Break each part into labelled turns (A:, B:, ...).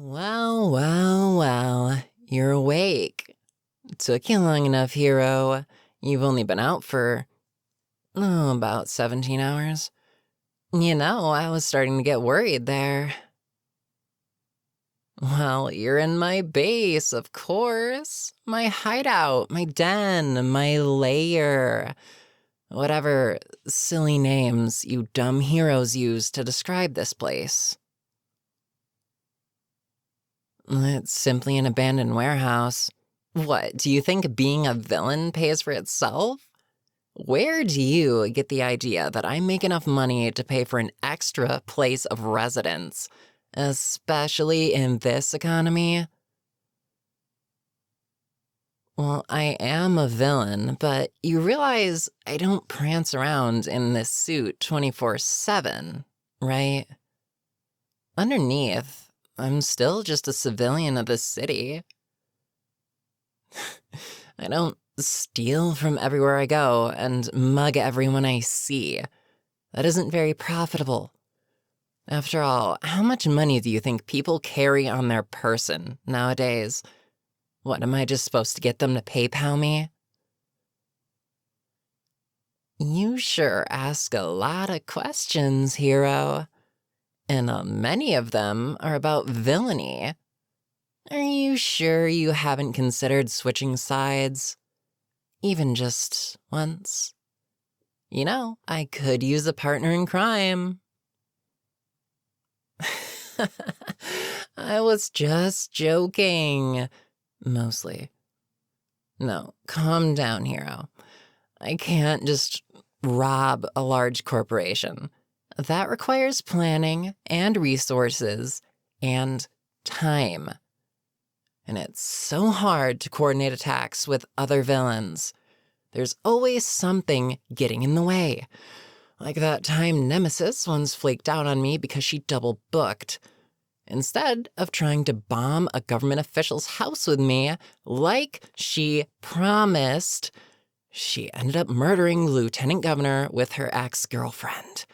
A: Well, you're awake. Took you long enough, hero. You've only been out for, about 17 hours. I was starting to get worried there. Well, you're in my base, of course. My hideout, my den, my lair. Whatever silly names you dumb heroes use to describe this place. It's simply an abandoned warehouse. What, do you think being a villain pays for itself? Where do you get the idea that I make enough money to pay for an extra place of residence, especially in this economy? Well, I am a villain, but you realize I don't prance around in this suit 24/7, right? Underneath, I'm still just a civilian of the city. I don't steal from everywhere I go and mug everyone I see. That isn't very profitable. After all, how much money do you think people carry on their person nowadays? What, am I just supposed to get them to PayPal me? You sure ask a lot of questions, hero. And many of them are about villainy. Are you sure you haven't considered switching sides? Even just once? I could use a partner in crime. I was just joking. Mostly. No, calm down, hero. I can't just rob a large corporation. That requires planning and resources and time. And it's so hard to coordinate attacks with other villains. There's always something getting in the way. Like that time Nemesis once flaked out on me because she double booked. Instead of trying to bomb a government official's house with me, like she promised, she ended up murdering Lieutenant Governor with her ex-girlfriend.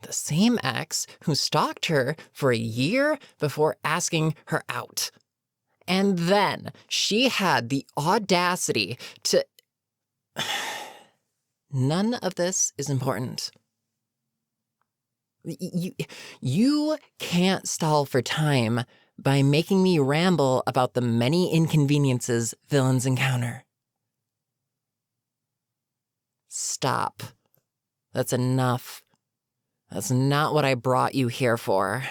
A: The same ex who stalked her for a year before asking her out. And then she had the audacity to... None of this is important. You can't stall for time by making me ramble about the many inconveniences villains encounter. Stop. That's enough. That's not what I brought you here for.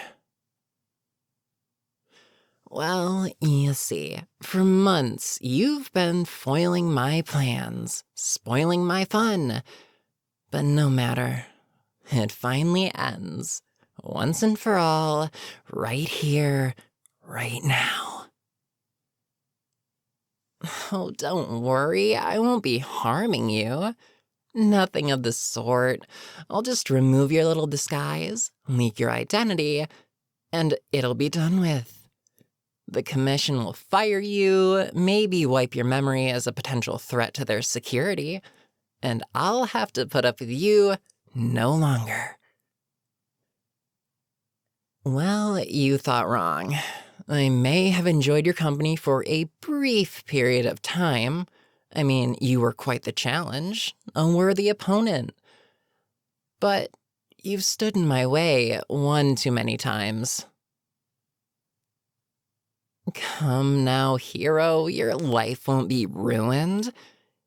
A: Well, you see, for months you've been foiling my plans, spoiling my fun. But no matter. It finally ends, once and for all, right here, right now. Oh, don't worry, I won't be harming you. Nothing of the sort. I'll just remove your little disguise, leak your identity, and it'll be done with. The commission will fire you, maybe wipe your memory as a potential threat to their security, and I'll have to put up with you no longer. Well, you thought wrong. I may have enjoyed your company for a brief period of time. I mean, you were quite the challenge, a worthy opponent. But you've stood in my way one too many times. Come now, hero, your life won't be ruined.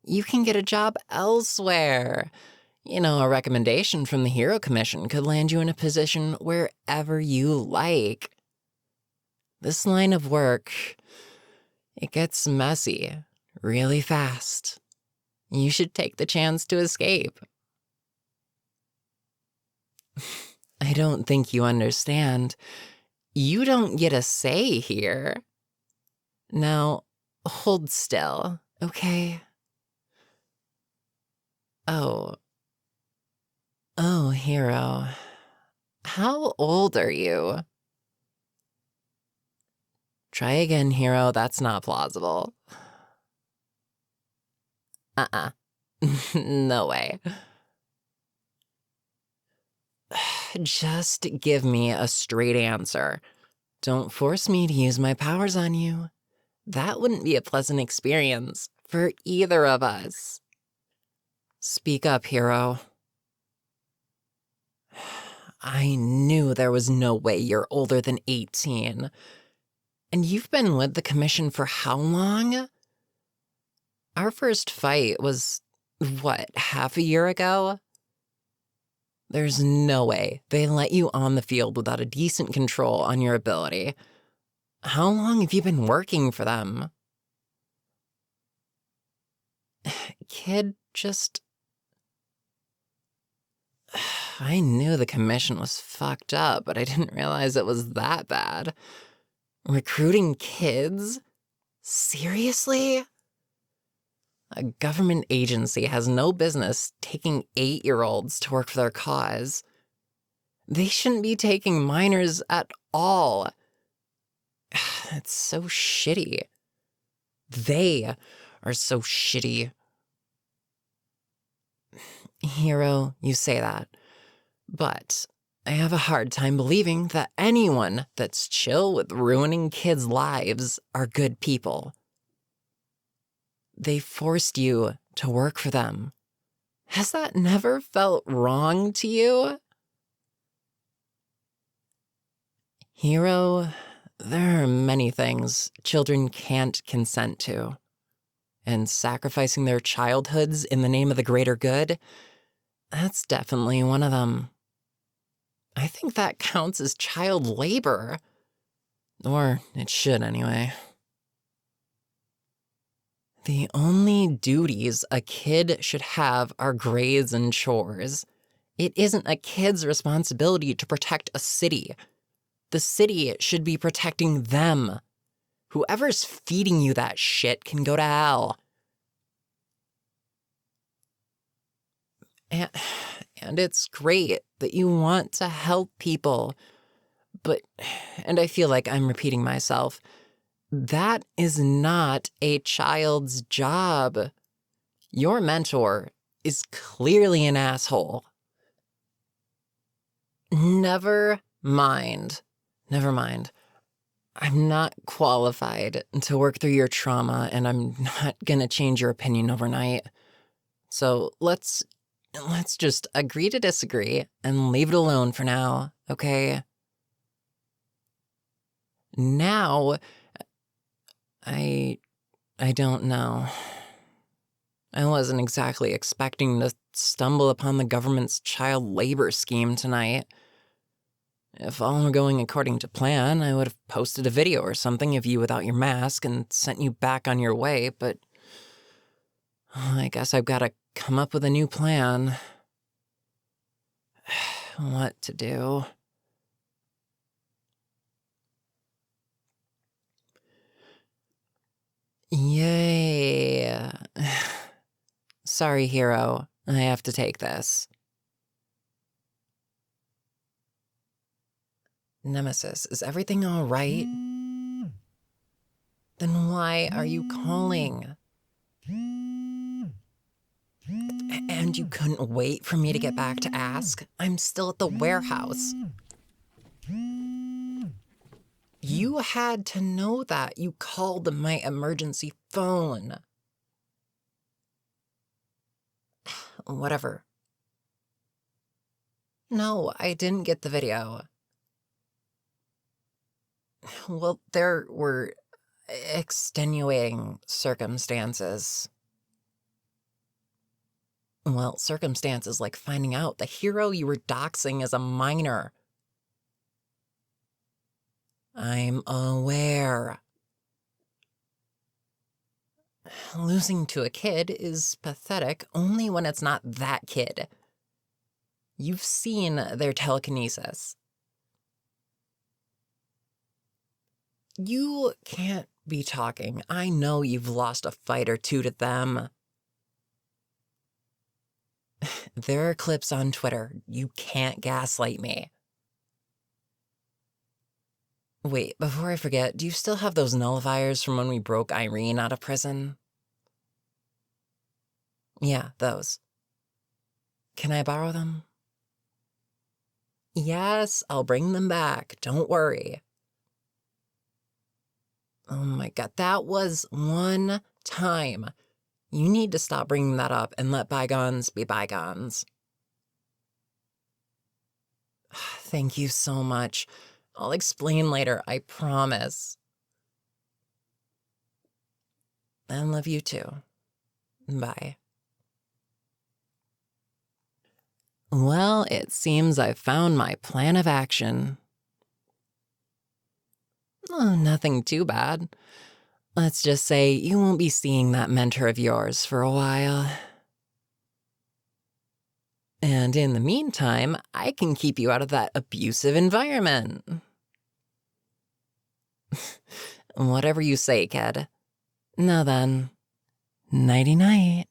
A: You can get a job elsewhere. A recommendation from the Hero Commission could land you in a position wherever you like. This line of work, it gets messy really fast. You should take the chance to escape. I don't think you understand. You don't get a say here. Now, hold still, okay? Oh, hero. How old are you? Try again, hero. That's not plausible. No way. Just give me a straight answer. Don't force me to use my powers on you. That wouldn't be a pleasant experience for either of us. Speak up, hero. I knew there was no way you're older than 18. And you've been with the commission for how long? Our first fight was, what, half a year ago? There's no way they let you on the field without a decent control on your ability. How long have you been working for them? Kid, just... I knew the commission was fucked up, but I didn't realize it was that bad. Recruiting kids? Seriously? A government agency has no business taking 8-year-olds to work for their cause. They shouldn't be taking minors at all. It's so shitty. They are so shitty. Hero, you say that. But I have a hard time believing that anyone that's chill with ruining kids' lives are good people. They forced you to work for them. Has that never felt wrong to you? Hero, there are many things children can't consent to. And sacrificing their childhoods in the name of the greater good, that's definitely one of them. I think that counts as child labor. Or it should anyway. The only duties a kid should have are grades and chores. It isn't a kid's responsibility to protect a city. The city should be protecting them. Whoever's feeding you that shit can go to hell. And it's great that you want to help people. But, and I feel like I'm repeating myself, that is not a child's job. Your mentor is clearly an asshole. Never mind. I'm not qualified to work through your trauma, and I'm not gonna change your opinion overnight. So let's just agree to disagree and leave it alone for now, okay? Now, I don't know. I wasn't exactly expecting to stumble upon the government's child labor scheme tonight. If all were going according to plan, I would have posted a video or something of you without your mask and sent you back on your way, but I guess I've got to come up with a new plan. What to do? Yay. Sorry, hero. I have to take this. Nemesis, is everything all right? Then why are you calling? And you couldn't wait for me to get back to ask? I'm still at the warehouse. You had to know that. You called my emergency phone. Whatever. No, I didn't get the video. Well, there were extenuating circumstances. Well, circumstances like finding out the hero you were doxing is a minor. I'm aware. Losing to a kid is pathetic only when it's not that kid. You've seen their telekinesis. You can't be talking. I know you've lost a fight or two to them. There are clips on Twitter. You can't gaslight me. Wait, before I forget, do you still have those nullifiers from when we broke Irene out of prison? Yeah, those. Can I borrow them? Yes, I'll bring them back. Don't worry. Oh my God, that was one time. You need to stop bringing that up and let bygones be bygones. Thank you so much. I'll explain later, I promise. I love you too. Bye. Well, it seems I've found my plan of action. Oh, nothing too bad. Let's just say you won't be seeing that mentor of yours for a while. And in the meantime, I can keep you out of that abusive environment. Whatever you say, kid. Now then, nighty-night.